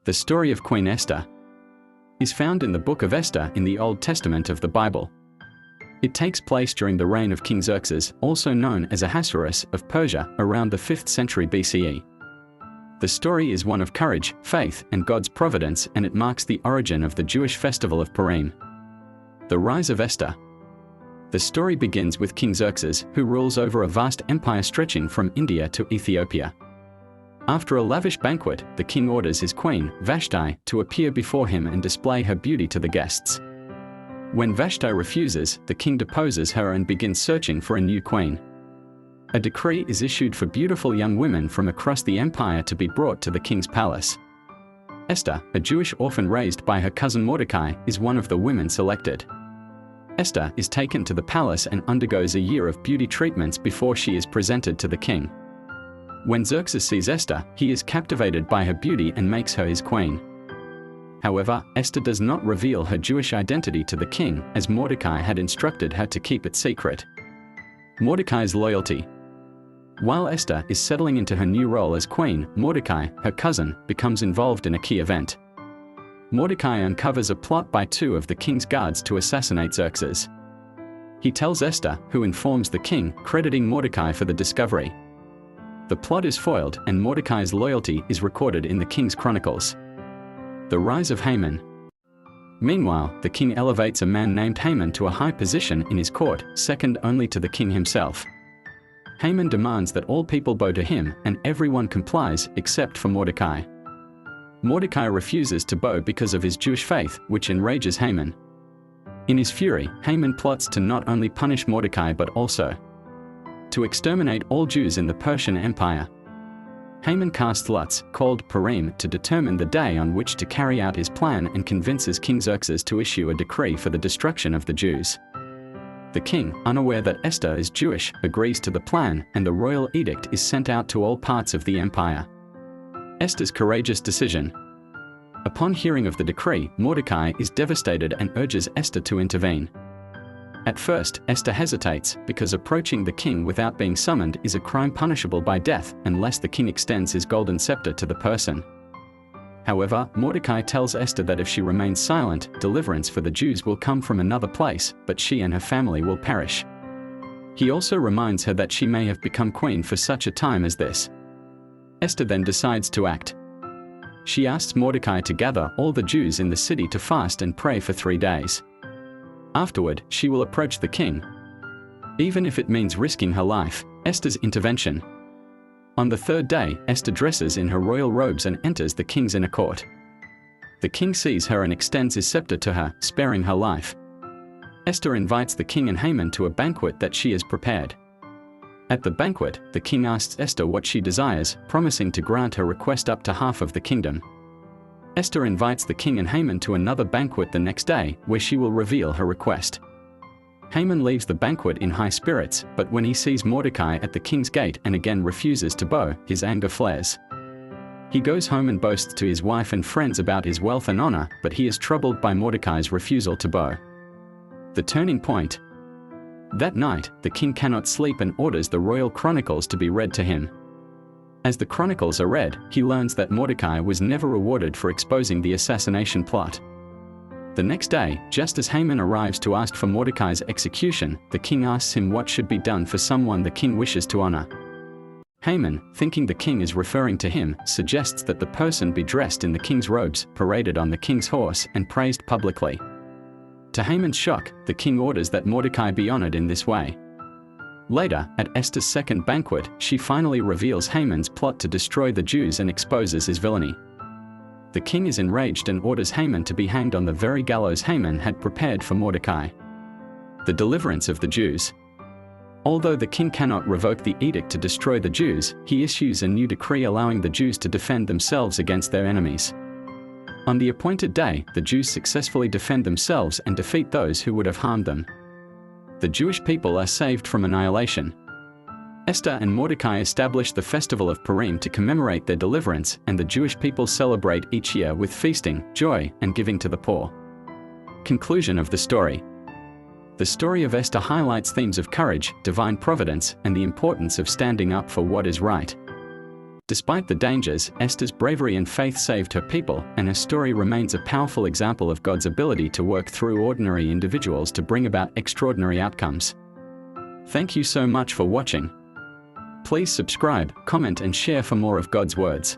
The story of Queen Esther is found in the book of Esther in the Old Testament of the Bible. It takes place during the reign of King Xerxes, also known as Ahasuerus, of Persia, around the 5th century BCE. The story is one of courage, faith, and God's providence, and it marks the origin of the Jewish festival of Purim. The rise of Esther. The story begins with King Xerxes, who rules over a vast empire stretching from India to Ethiopia. After a lavish banquet, the king orders his queen, Vashti, to appear before him and display her beauty to the guests. When Vashti refuses, the king deposes her and begins searching for a new queen. A decree is issued for beautiful young women from across the empire to be brought to the king's palace. Esther, a Jewish orphan raised by her cousin Mordecai, is one of the women selected. Esther is taken to the palace and undergoes a year of beauty treatments before she is presented to the king. When Xerxes sees Esther, he is captivated by her beauty and makes her his queen. However, Esther does not reveal her Jewish identity to the king, as Mordecai had instructed her to keep it secret. Mordecai's loyalty. While Esther is settling into her new role as queen, Mordecai, her cousin, becomes involved in a key event. Mordecai uncovers a plot by two of the king's guards to assassinate Xerxes. He tells Esther, who informs the king, crediting Mordecai for the discovery. The plot is foiled, and Mordecai's loyalty is recorded in the King's Chronicles. The rise of Haman. Meanwhile, the king elevates a man named Haman to a high position in his court, second only to the king himself. Haman demands that all people bow to him, and everyone complies except for Mordecai. Mordecai refuses to bow because of his Jewish faith, which enrages Haman. In his fury, Haman plots to not only punish Mordecai but also to exterminate all Jews in the Persian Empire. Haman casts lots, called Purim, to determine the day on which to carry out his plan and convinces King Xerxes to issue a decree for the destruction of the Jews. The king, unaware that Esther is Jewish, agrees to the plan, and the royal edict is sent out to all parts of the empire. Esther's courageous decision. Upon hearing of the decree, Mordecai is devastated and urges Esther to intervene. At first, Esther hesitates, because approaching the king without being summoned is a crime punishable by death, unless the king extends his golden scepter to the person. However, Mordecai tells Esther that if she remains silent, deliverance for the Jews will come from another place, but she and her family will perish. He also reminds her that she may have become queen for such a time as this. Esther then decides to act. She asks Mordecai to gather all the Jews in the city to fast and pray for 3 days. Afterward, she will approach the king, even if it means risking her life. Esther's intervention. On the 3rd day, Esther dresses in her royal robes and enters the king's inner court. The king sees her and extends his scepter to her, sparing her life. Esther invites the king and Haman to a banquet that she has prepared. At the banquet, the king asks Esther what she desires, promising to grant her request up to half of the kingdom. Esther invites the king and Haman to another banquet the next day, where she will reveal her request. Haman leaves the banquet in high spirits, but when he sees Mordecai at the king's gate and again refuses to bow, his anger flares. He goes home and boasts to his wife and friends about his wealth and honor, but he is troubled by Mordecai's refusal to bow. The turning point. That night, the king cannot sleep and orders the royal chronicles to be read to him. As the chronicles are read, he learns that Mordecai was never rewarded for exposing the assassination plot. The next day, just as Haman arrives to ask for Mordecai's execution, the king asks him what should be done for someone the king wishes to honor. Haman, thinking the king is referring to him, suggests that the person be dressed in the king's robes, paraded on the king's horse, and praised publicly. To Haman's shock, the king orders that Mordecai be honored in this way. Later, at Esther's 2nd banquet, she finally reveals Haman's plot to destroy the Jews and exposes his villainy. The king is enraged and orders Haman to be hanged on the very gallows Haman had prepared for Mordecai. The deliverance of the Jews. Although the king cannot revoke the edict to destroy the Jews, he issues a new decree allowing the Jews to defend themselves against their enemies. On the appointed day, the Jews successfully defend themselves and defeat those who would have harmed them. The Jewish people are saved from annihilation. Esther and Mordecai establish the festival of Purim to commemorate their deliverance, and the Jewish people celebrate each year with feasting, joy, and giving to the poor. Conclusion of the story. The story of Esther highlights themes of courage, divine providence, and the importance of standing up for what is right. Despite the dangers, Esther's bravery and faith saved her people, and her story remains a powerful example of God's ability to work through ordinary individuals to bring about extraordinary outcomes. Thank you so much for watching. Please subscribe, comment and share for more of God's words.